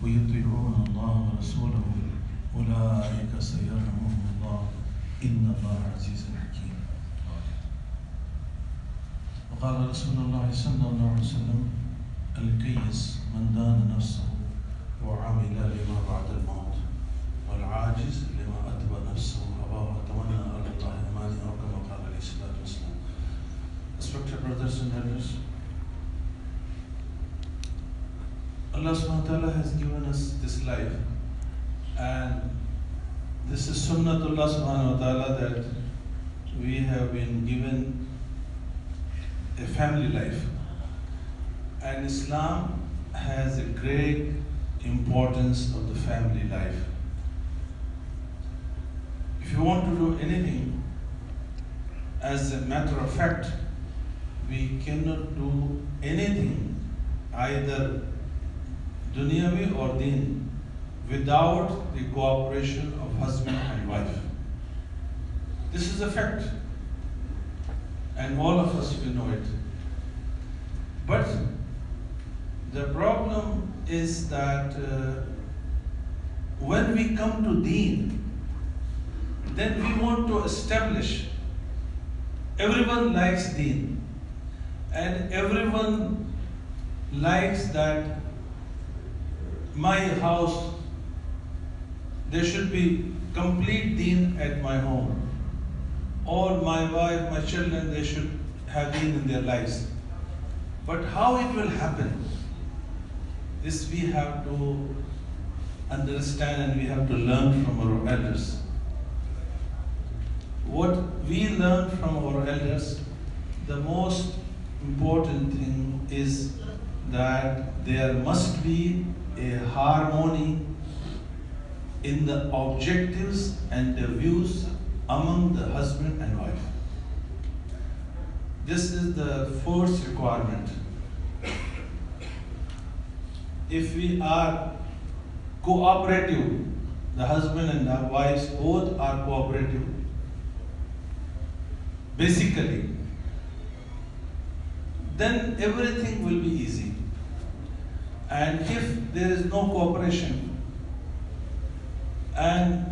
ويطيعون الله ورسوله أولئك سيرحمهم الله إن الله عزيز حكيم. وقال رسول الله صلى الله عليه وسلم الكيس من دان نفسه وعمل لما بعد الموت والعاجز لما أتبع نفسه هواه وتمنى على الله أماني أو كما قال عليه الصلاة والسلام. Respected brothers and elders, Allah subhanahu wa ta'ala has given us this life, and this is sunnatullah subhanahu wa ta'ala that we have been given a family life, and Islam has a great importance of the family life. If you want to do anything, as a matter of fact, we cannot do anything, either dunyavi or deen, without the cooperation of husband and wife. This is a fact, and all of us will know it. But the problem is that when we come to deen, then we want to establish, everyone likes deen, and everyone likes that my house, there should be complete deen at my home. All my wife, my children, they should have deen in their lives. But how it will happen, this we have to understand and we have to learn from our elders. What we learn from our elders, the most important thing is that there must be a harmony in the objectives and the views among the husband and wife. This is the first requirement. If we are cooperative, the husband and the wives both are cooperative, basically, then everything will be easy. And if there is no cooperation and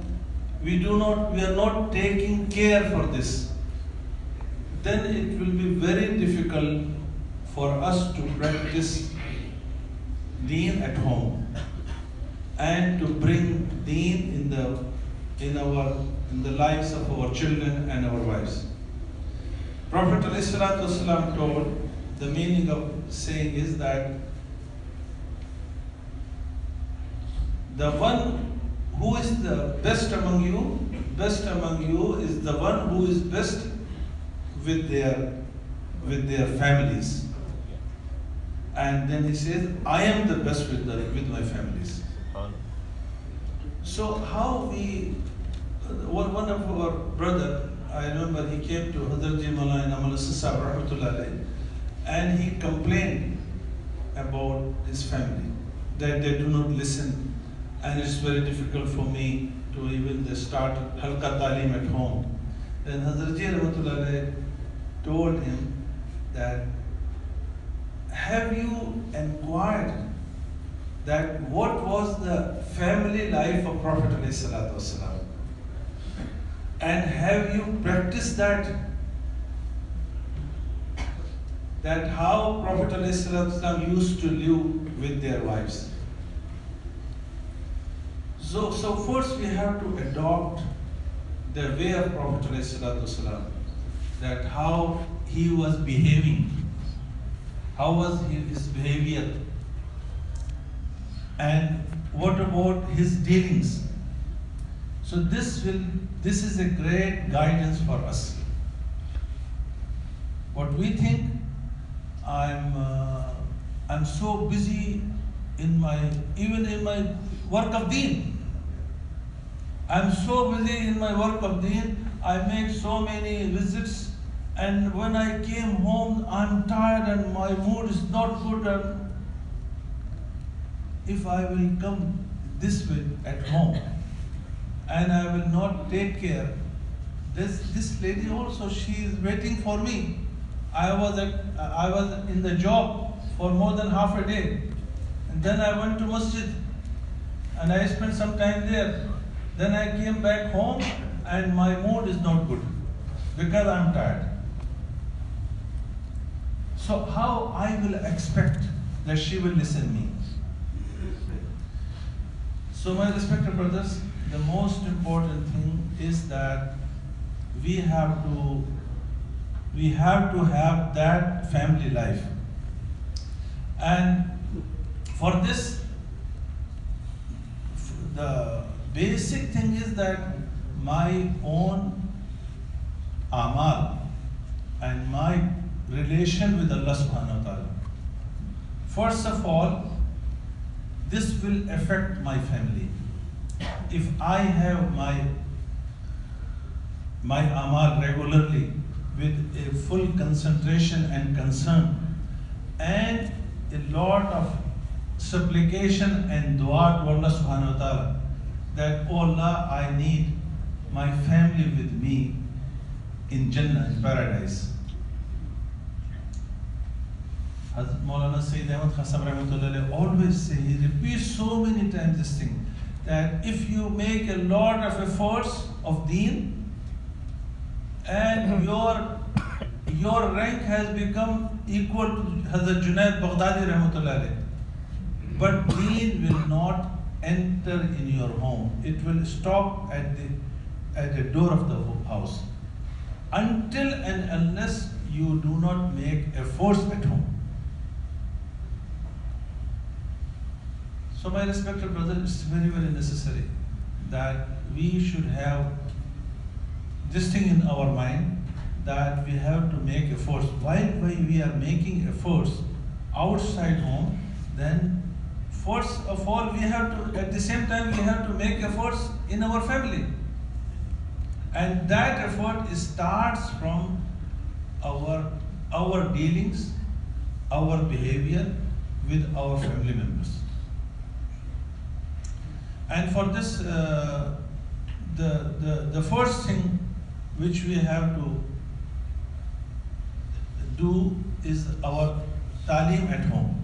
we are not taking care for this, then it will be very difficult for us to practice deen at home and to bring deen in the lives of our children and our wives. Prophet ﷺ told, the meaning of saying is that the one who is the best among you is the one who is best with their families. And then he says, I am the best with my families. So how one of our brother, I remember he came to Hazrat Ji Maulana Amal Sahab Rahmatullah alayhi, and he complained about his family, that they do not listen, and it's very difficult for me to even start halqa talim at home. Then Hazrat Ji Rahmatullah alayhi told him that, have you inquired that what was the family life of Prophet ﷺ? And have you practiced that how Prophet ﷺ used to live with their wives? So first we have to adopt the way of Prophet ﷺ, that how he was behaving, how was his behavior, and what about his dealings. So this is a great guidance for us. What we think, I'm so busy even in my work of deen. I'm so busy in my work of deen, I make so many visits, and when I came home, I'm tired and my mood is not good. And if I will come this way at home, and I will not take care, this lady also, she is waiting for me. I was in the job for more than half a day, and then I went to masjid, and I spent some time there. Then I came back home and my mood is not good because I'm tired. So how I will expect that she will listen me? So my respected brothers, the most important thing is that we have to have that family life. And for this, the basic thing is that my own amal and my relation with Allah subhanahu wa ta'ala. First of all, this will affect my family. If I have my amal regularly with a full concentration and concern and a lot of supplication and dua to Allah subhanahu wa ta'ala that, oh Allah, I need my family with me in Jannah, in paradise. Hazrat Maulana Sayyid Ahmad Khasam Rahmatullah always say, he repeats so many times this thing, that if you make a lot of efforts of Deen and your rank has become equal to Hazrat Junaid Baghdadi Rahmatullah, but Deen will not enter in your home. It will stop at the door of the house until and unless you do not make efforts at home. So my respected brother, it's very, very necessary that we should have this thing in our mind, that we have to make efforts. While we are making efforts outside home, then first of all we have to, at the same time we have to make efforts in our family. And that effort starts from our dealings, our behavior with our family members. And for this, the first thing which we have to do is our talim at home.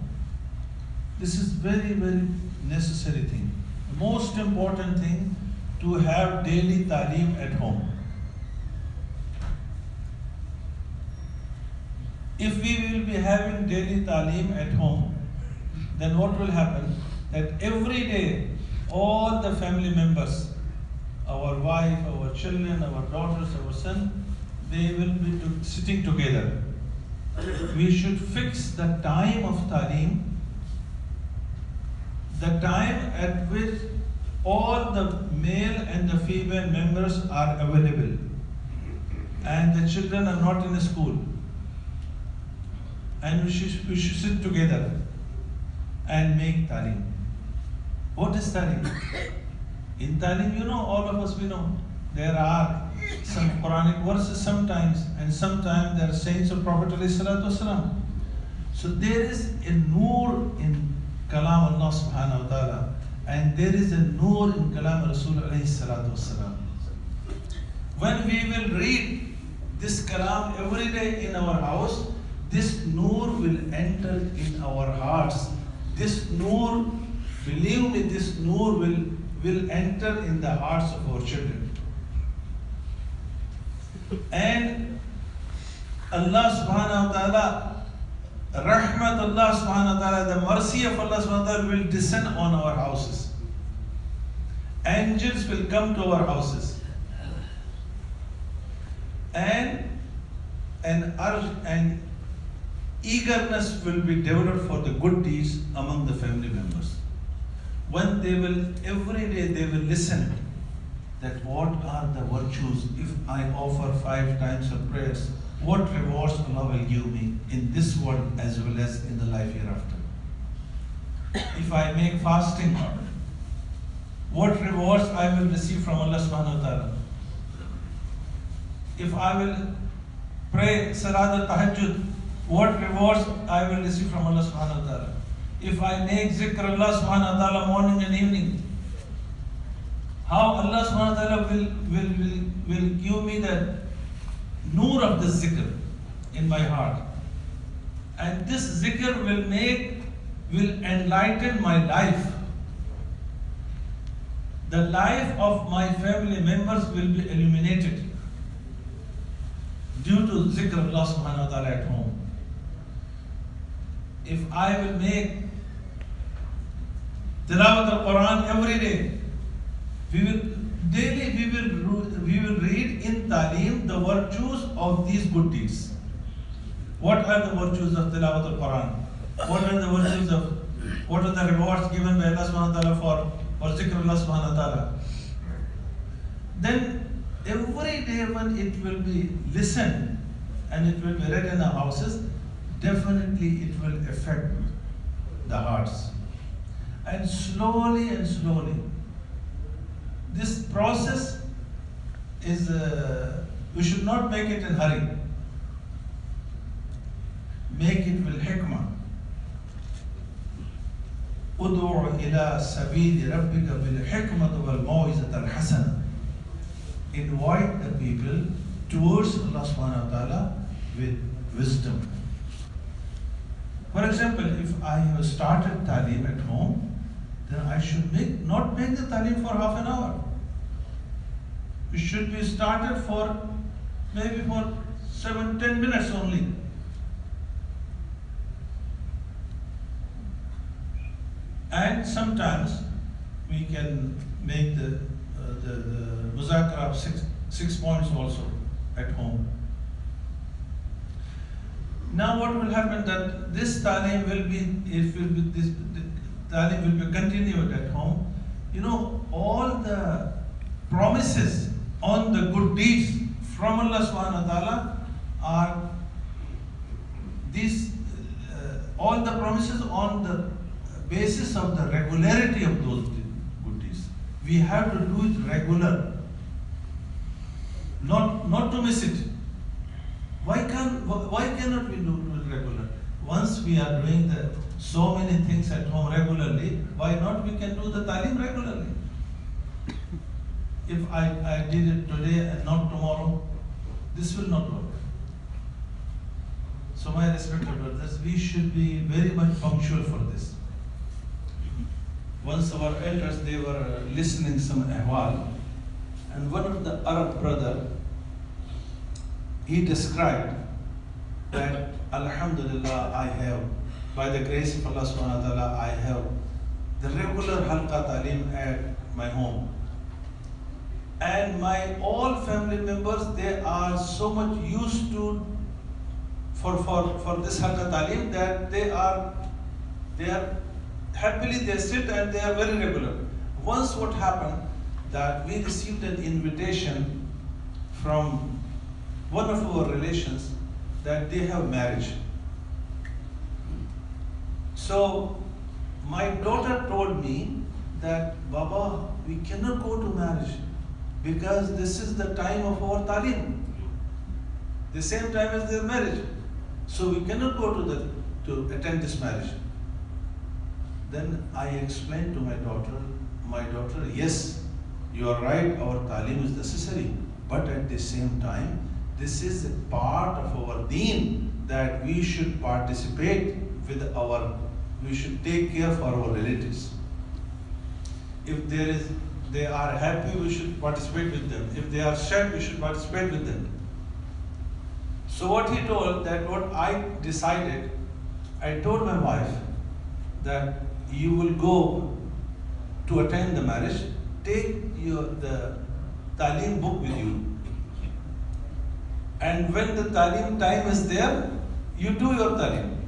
This is very, very necessary thing. The most important thing, to have daily talim at home. If we will be having daily talim at home, then what will happen? That every day, all the family members, our wife, our children, our daughters, our son, they will be sitting together. We should fix the time of talim, the time at which all the male and the female members are available and the children are not in the school. And we should sit together and make talim. What is talim? In talim, you know, all of us, we know, there are some Quranic verses sometimes, and sometimes there are sayings of Prophet ﷺ. So there is a noor in Kalam Allah subhanahu wa ta'ala, and there is a noor in Kalam Rasul ﷺ. When we will read this Kalam every day in our house, this noor will enter in our hearts. This noor, believe me, this noor will enter in the hearts of our children. And Allah subhanahu wa ta'ala, rahmat Allah subhanahu wa ta'ala, the mercy of Allah subhanahu wa ta'ala will descend on our houses. Angels will come to our houses. And eagerness will be developed for the good deeds among the family members. When they will, every day they will listen that what are the virtues if I offer 5 times of prayers, what rewards Allah will give me in this world as well as in the life hereafter. If I make fasting, what rewards I will receive from Allah subhanahu wa ta'ala. If I will pray Salat al-Tahajjud, what rewards I will receive from Allah subhanahu wa ta'ala. If I make zikr Allah subhanahu wa ta'ala morning and evening, how Allah subhanahu wa ta'ala will give me the noor of the zikr in my heart. And this zikr will enlighten my life. the life of my family members will be illuminated due to zikr Allah subhanahu wa ta'ala at home. If I will make tilawat al-Quran every day, we will read in Talim the virtues of these good deeds. What are the virtues of tilawat al-Quran? What are the virtues of, what are the rewards given by Allah subhanahu wa ta'ala for zikr Allah subhanahu wa ta'ala? Then every day when it will be listened and it will be read in our houses, definitely it will affect the hearts. And slowly, this process is, we should not make it in hurry. Make it with hikmah. Ud'u ila sabili rabbika bil hikmati wal maw'izati al hasana. Invite the people towards Allah subhanahu wa ta'ala with wisdom. For example, if I have started talim at home, then I should not make the talim for half an hour. It should be started for maybe for 7-10 minutes only. And sometimes we can make the muzakara of six points also at home. Now what will happen that this talim will be continued at home. You know, all the promises on the good deeds from Allah subhanahu wa ta'ala are these, all the promises on the basis of the regularity of those good deeds. We have to do it regular, not to miss it. Why cannot we do it regular? Once we are doing so many things at home regularly, why not we can do the talim regularly? If I did it today and not tomorrow, this will not work. So my respected brothers, we should be very much punctual for this. Once our elders, they were listening some ahwal, and one of the Arab brother, he described that Alhamdulillah, I have, by the grace of Allah subhanahu wa ta'ala, I have the regular halqa talim at my home. And my all family members, they are so much used to for this halqa talim that they are happily they sit and they are very regular. Once what happened that we received an invitation from one of our relations that they have marriage. So my daughter told me that, Baba, we cannot go to marriage because this is the time of our talim, the same time as their marriage. So we cannot go to attend this marriage. Then I explained to my daughter, yes, you are right, our talim is necessary, but at the same time, this is a part of our deen that we should participate with we should take care for our relatives. If they are happy, we should participate with them. If they are sad, we should participate with them. So what he told, that what I decided, I told my wife that you will go to attend the marriage, take the talim book with you. And when the talim time is there, you do your talim.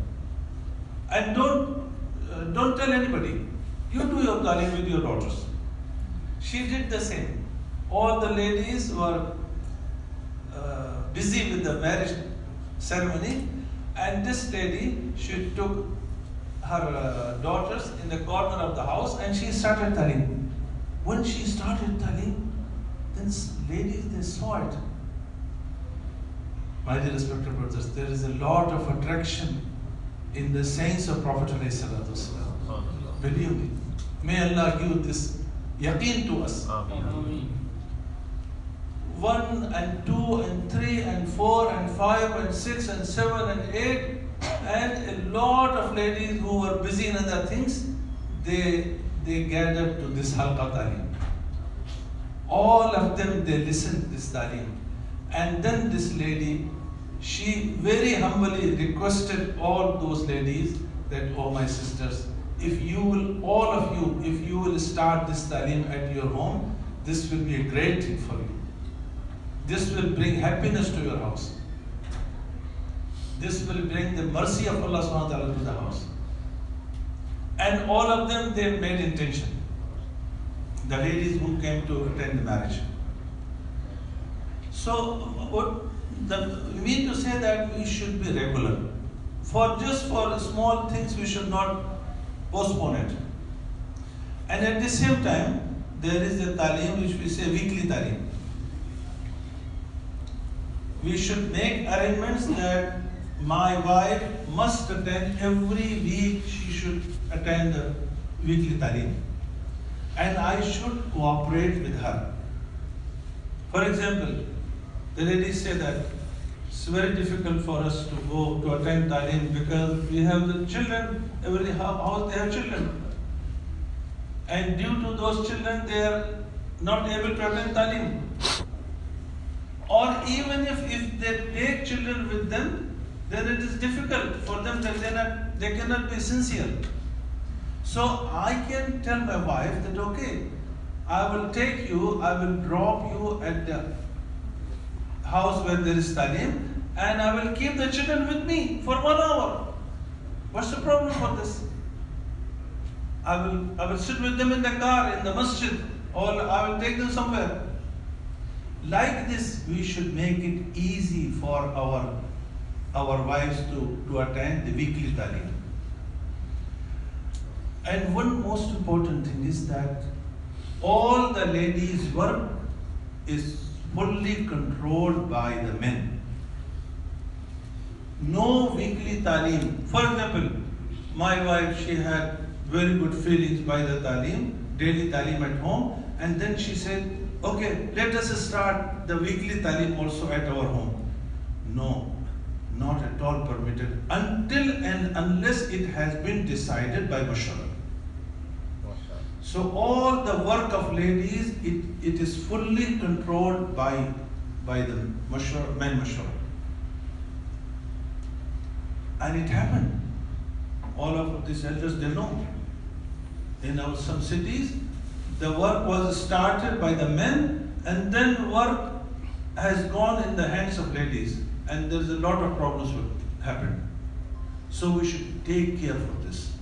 And don't tell anybody. You do your talim with your daughters. She did the same. All the ladies were busy with the marriage ceremony, and this lady, she took her daughters in the corner of the house and she started talim. When she started talim, then ladies, they saw it. My dear respected brothers, there is a lot of attraction in the sayings of Prophet ﷺ. Believe me. May Allah give this yaqeen to us. Ameen. 1 and 2 and 3 and 4 and 5 and 6 and 7 and 8 and a lot of ladies who were busy in other things, they gathered to this halqa talim. All of them, they listened this talim. And then this lady, she very humbly requested all those ladies that, oh my sisters, if you will, all of you, if you will start this talim at your home, this will be a great thing for you. This will bring happiness to your house. This will bring the mercy of Allah subhanahu wa ta'ala to the house. And all of them, they made intention. The ladies who came to attend the marriage. So, we mean to say that we should be regular. Just for small things, we should not postpone it. And at the same time, there is a talim which we say weekly talim. We should make arrangements that my wife must attend every week. She should attend the weekly talim. And I should cooperate with her. For example, the ladies say that it's very difficult for us to go to attend talim because we have the children, every house they have children. And due to those children, they are not able to attend talim. Or even if they take children with them, then it is difficult for them that they cannot be sincere. So I can tell my wife that, okay, I will take you, I will drop you at the house where there is talim, and I will keep the children with me for 1 hour. What's the problem for this? I will sit with them in the car, in the masjid, or I will take them somewhere. Like this, we should make it easy for our wives to attend the weekly talim. And one most important thing is that all the ladies' work is fully controlled by the men. No weekly talim. For example, my wife, she had very good feelings by the talim, daily talim at home, and then she said, okay, let us start the weekly talim also at our home. No, not at all permitted until and unless it has been decided by mashwara. So all the work of ladies, it is fully controlled by the men mashwara. And it happened. All of these elders, they know. In some cities, the work was started by the men, and then work has gone in the hands of ladies, and there's a lot of problems will happen. So we should take care for this.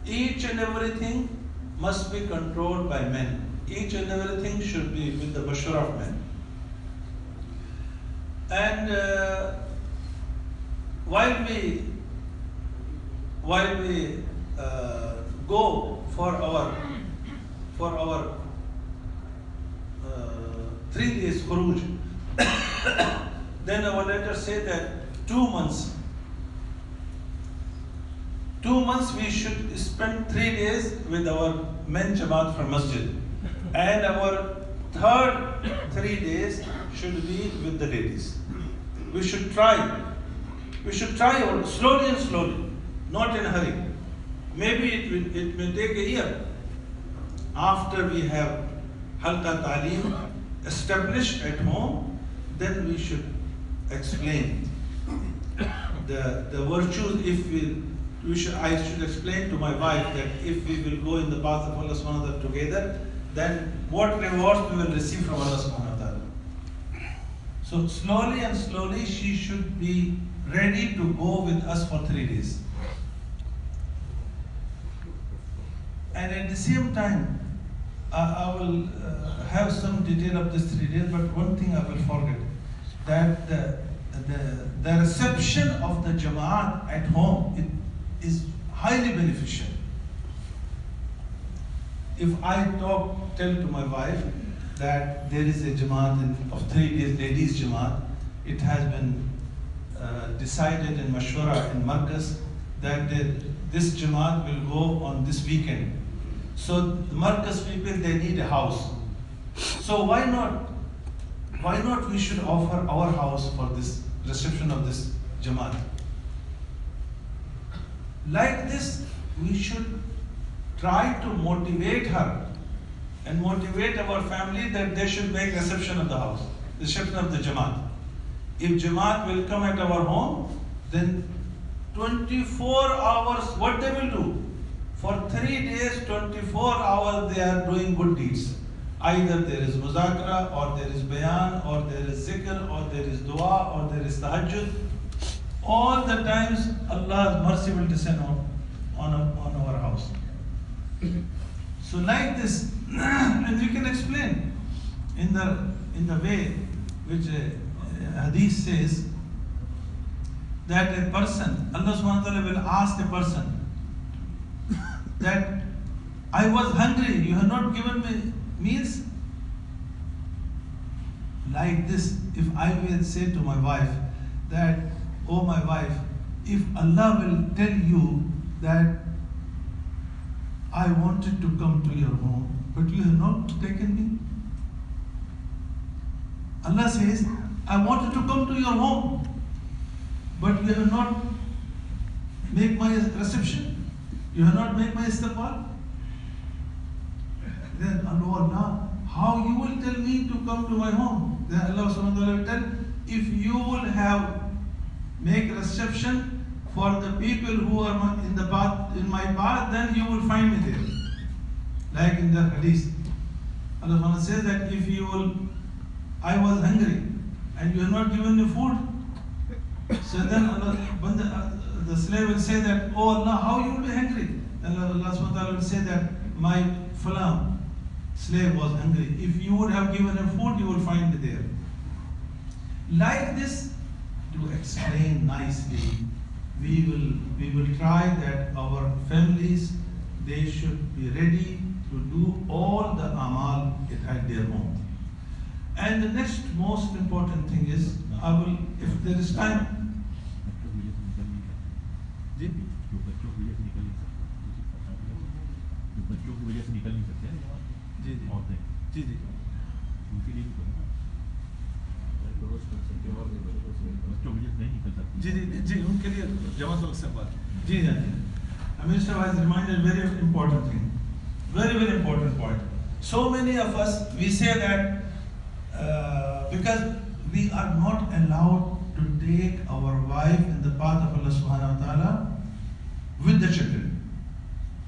Each and everything must be controlled by men. Each and everything should be with the mashwara of men. And while we go for our 3 days khuruj, then our letters say that 2 months. 2 months we should spend 3 days with our men jamaat from masjid, and our third 3 days should be with the ladies. We should try slowly and slowly, not in a hurry. Maybe it may take a year. After we have halqa talim established at home, then we should explain the virtues. I should explain to my wife that if we will go in the path of Allah subhanahu wa ta'ala together, then what rewards we will receive from Allah subhanahu wa ta'ala. So slowly and slowly she should be ready to go with us for 3 days. And at the same time, I will have some detail of this 3 days, but one thing I will forget, that the reception of the Jama'at at home is highly beneficial. If I tell to my wife that there is a Jama'at of 3 days, ladies Jama'at, it has been decided in Mashwara in Markaz that this Jama'at will go on this weekend. So the Markaz people, they need a house. So why not we should offer our house for this reception of this Jamaat? Like this, we should try to motivate her and motivate our family that they should make reception of the house, reception of the Jamaat. If Jamaat will come at our home, then 24 hours, what they will do? For 3 days, 24 hours, they are doing good deeds. Either there is muzakara, or there is bayan, or there is zikr, or there is dua, or there is tahajjud. All the times, Allah's mercy will descend on our house. So like this, and you can explain in the way which hadith says that a person, Allah subhanahu wa ta'ala will ask a person that I was hungry, you have not given me meals. Like this, if I will say to my wife that, oh my wife, if Allah will tell you that I wanted to come to your home, but you have not taken me. Allah says, I wanted to come to your home, but you have not made my reception. You have not made my istiqbal. Then Allah, how you will tell me to come to my home? Then Allah subhanahu wa ta'ala will tell, if you will have make reception for the people who are in the path, in my path, then you will find me there. Like in the hadith, Allah subhanahu wa ta'ala says that if you will, I was hungry and you have not given me food, so then the slave will say that, oh Allah, how you will be hungry? And Allah subhanahu wa ta'ala will say that my fulan slave was hungry. If you would have given him food, you will find it there. Like this, to explain nicely, we will try that our families, they should be ready to do all the amal at their home. And the next most important thing is, I will, if there is time. उनके लिए जमा से बात जी हाँ जी Minister has reminded very important thing, very important point. So many of us, we say that because we are not allowed to take our wife in the path of Allah subhanahu wa ta'ala with the children,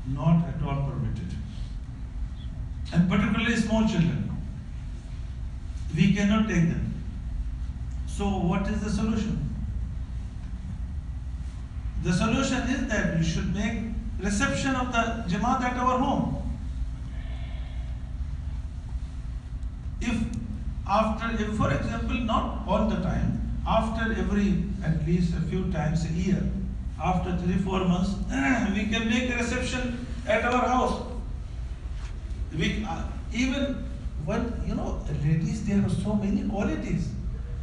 not at all permitted, and particularly small children, we cannot take them. So what is the solution? The solution is that we should make reception of the Jamaat at our home. If for example, not all the time, after at least a few times a year, after 3-4 months, we can make a reception at our house. Even when, ladies, they have so many qualities.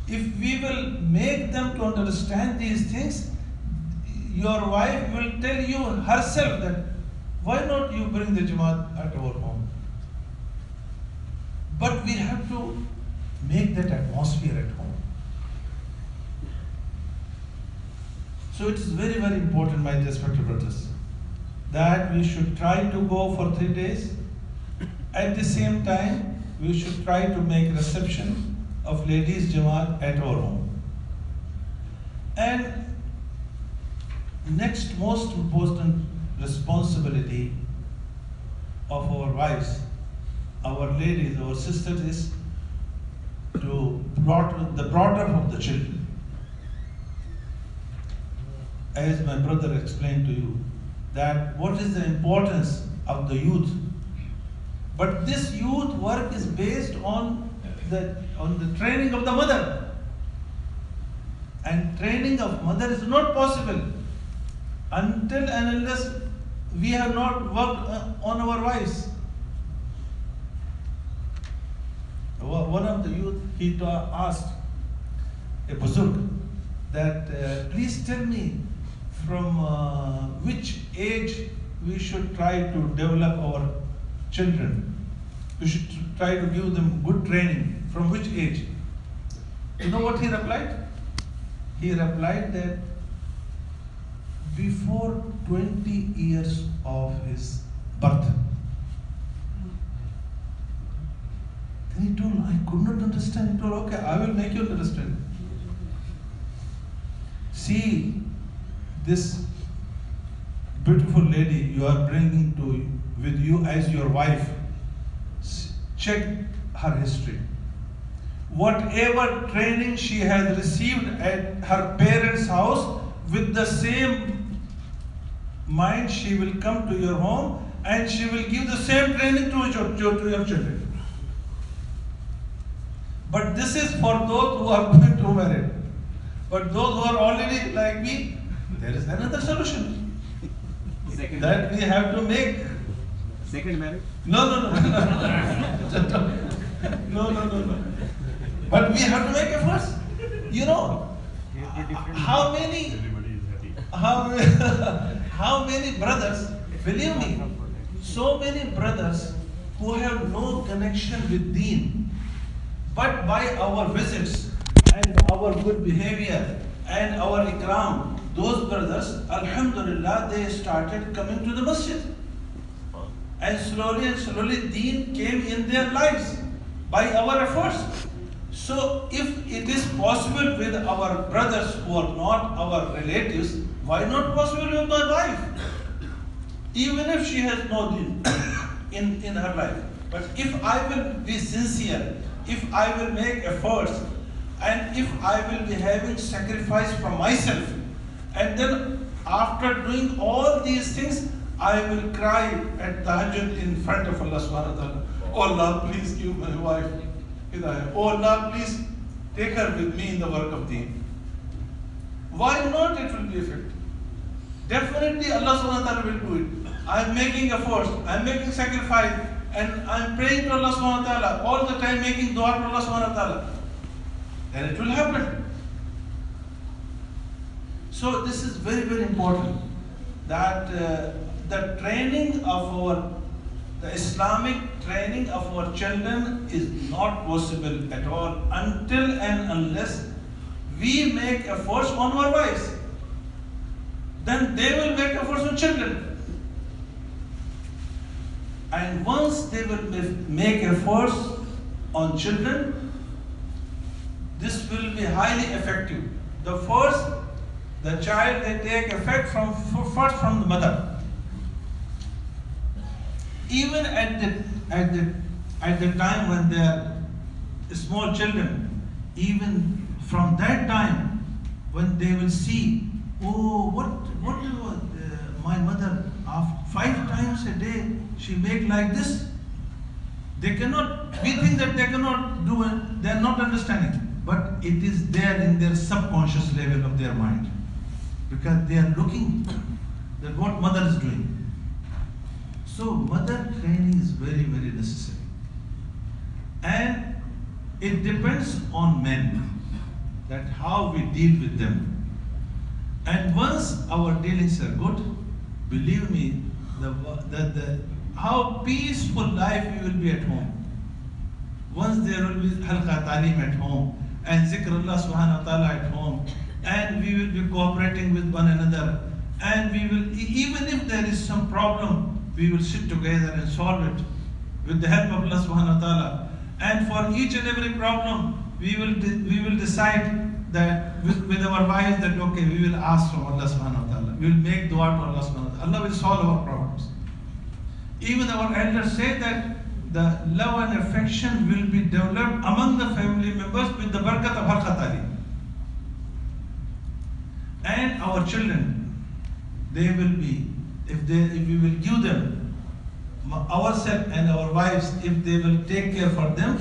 If we will make them to understand these things, your wife will tell you herself that, why not you bring the Jamaat at our home? But we have to make that atmosphere at home. So it is very important, my respected brothers, that we should try to go for 3 days. At the same time, we should try to make reception of ladies Jamaat at our home. And next most important responsibility of our wives, our ladies, our sisters is to the brought up of the children. As my brother explained to you, that what is the importance of the youth. But this youth work is based on the training of the mother. And training of mother is not possible until and unless we have not worked on our wives. One of the youth, he asked a buzurg that please tell me from which age we should try to develop our children. We should try to give them good training. From which age? You know what he replied? He replied that before 20 years of his birth. he told, I could not understand. He told, okay, I will make you understand. See, this beautiful lady you are bringing with you as your wife, check her history. Whatever training she has received at her parents' house, with the same mind she will come to your home and she will give the same training to your children. But this is for those who are going to marry. But those who are already like me, there is another solution. That we have to make. Second marriage? No. No. But we have to make efforts. You know, how many brothers, believe me, so many brothers who have no connection with Deen, but by our visits and our good behavior and our ikram, those brothers, alhamdulillah, they started coming to the masjid. And slowly Deen came in their lives by our efforts. So if it is possible with our brothers who are not our relatives, why not possible with my wife? Even if she has no Deen in her life. But if I will be sincere, if I will make efforts, and if I will be having sacrifice from myself, and then after doing all these things, I will cry at tahajjud in front of Allah subhanahu wa ta'ala. Oh Allah, please give my wife hidayah. Oh Allah, please take her with me in the work of Deen. Why not? It will be effective. Definitely Allah subhanahu wa ta'ala will do it. I am making efforts, I am making sacrifice, and I am praying to Allah subhanahu wa ta'ala, all the time making dua to Allah subhanahu wa ta'ala. Then it will happen. So this is very, very important, that the training of the Islamic training of our children is not possible at all until and unless we make efforts on our wives. Then they will make efforts on children. And once they will make efforts on children, this will be highly effective. The child, they take effect first from the mother. Even at the time when they are small children, even from that time, when they will see, oh, what my mother, 5 times a day, she make like this. We think that they cannot do it, they are not understanding. But it is there in their subconscious level of their mind. Because they are looking at what mother is doing. So mother training is very, very necessary. And it depends on men, that how we deal with them. And once our dealings are good, believe me, how peaceful life we will be at home. Once there will be halqa talim at home, and zikr Allah subhanahu wa ta'ala at home, and we will be cooperating with one another, and we will, even if there is some problem, we will sit together and solve it with the help of Allah subhanahu wa ta'ala. And for each and every problem, we will decide that with our wives that okay, we will ask from Allah subhanahu wa ta'ala. We will make dua to Allah subhanahu wa ta'ala. Allah will solve our problems. Even our elders say that the love and affection will be developed among the family members with the barakat of halqa talim. And our children, they will be, if we will give them ourselves and our wives, if they will take care for them,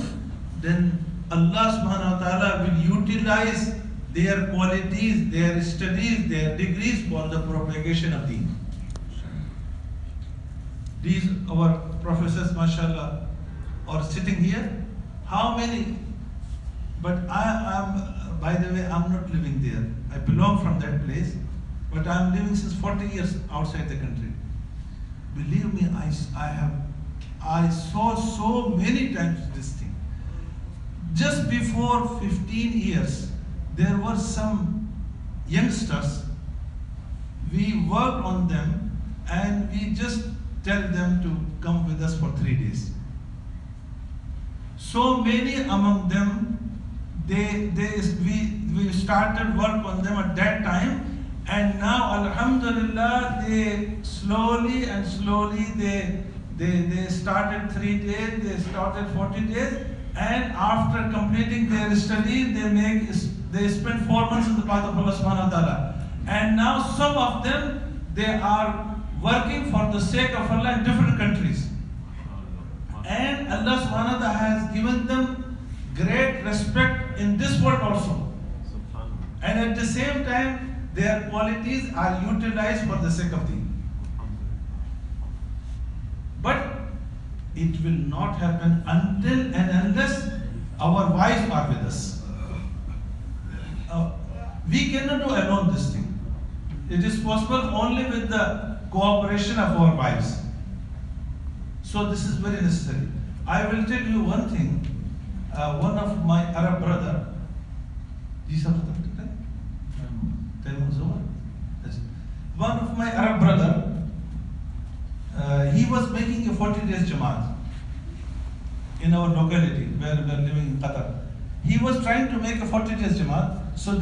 then Allah subhanahu wa ta'ala will utilize their qualities, their studies, their degrees for the propagation of Deen. These our professors, mashallah, are sitting here. How many? But by the way, I'm not living there. I belong from that place, but I'm living since 40 years outside the country. Believe me, I saw so many times this thing. Just before 15 years, there were some youngsters. We worked on them, and we just tell them to come with us for 3 days. So many among them, we started work on them at that time, and now alhamdulillah they slowly they started 3 days, they started 40 days, and after completing their study they spent 4 months in the path of Allah subhanahu wa ta'ala. And now some of them, they are working for the sake of Allah in different countries. And Allah subhanahu wa ta'ala has given them great respect in this world also. And at the same time, their qualities are utilized for the sake of Deen. But it will not happen until and unless our wives are with us. We cannot do alone this thing. It is possible only with the cooperation of our wives. So this is very necessary. I will tell you one thing. One of my Arab brother, one of my Arab brother, he was making a 40 days Jamaat in our locality where we are living in Qatar. He was trying to make a 40 days Jamaat. So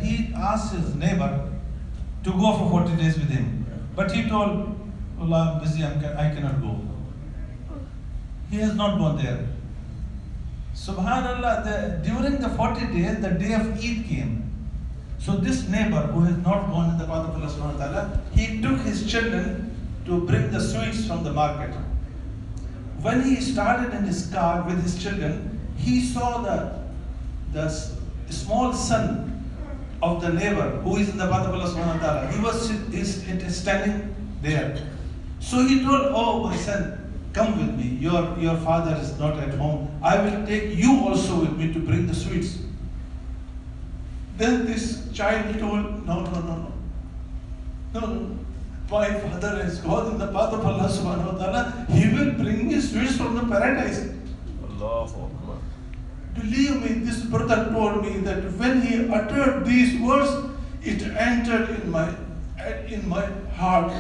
he asked his neighbor to go for 40 days with him. But he told, Allah, I'm busy, I cannot go. He has not gone there. Subhanallah, during the 40 days, the day of Eid came. So this neighbor who has not gone in the path of Allah subhanahu wa ta'ala, he took his children to bring the sweets from the market. When he started in his car with his children, he saw the small son of the neighbor who is in the path of Allah subhanahu wa ta'ala. He was standing there. So he told, oh my son, come with me. Your father is not at home. I will take you also with me to bring the sweets. Then this child told, no. My father has gone in the path of Allah subhanahu wa ta'ala. He will bring me sweets from the paradise. Allahu Akbar. Believe me, this brother told me that when he uttered these words, it entered in my heart.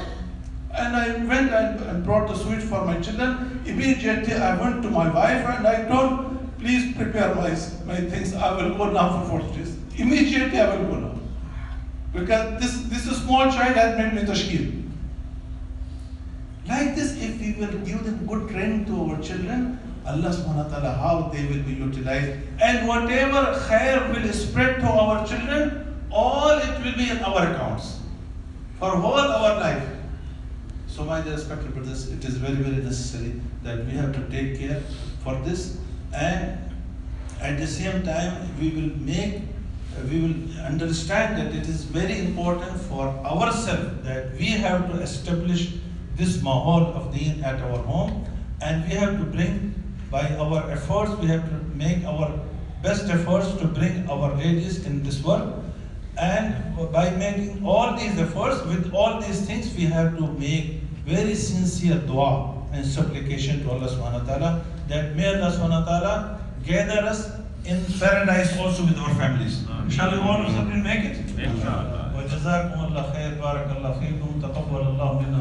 And I went and brought the sweets for my children. Immediately I went to my wife and I told, please prepare my things. I will go now for 40 days. Immediately I will go now. Because this small child has made me tashkil. Like this, if we will give them good training to our children, Allah subhanahu wa ta'ala, how they will be utilized. And whatever khair will spread to our children, all it will be in our accounts. For whole our life. So my respected brothers, it is very, very necessary that we have to take care for this. And at the same time, we will understand that it is very important for ourselves that we have to establish this mahal of Deen at our home, and we have to bring, by our efforts, we have to make our best efforts to bring our ladies in this work. And by making all these efforts, with all these things, we have to make very sincere dua and supplication to Allah subhanahu wa ta'ala, that may Allah subhanahu wa ta'ala gather us in paradise also with our families. Shall we all make it? Inshallah. وجزاكم الله خير بارك الله فيكم تقبل الله منا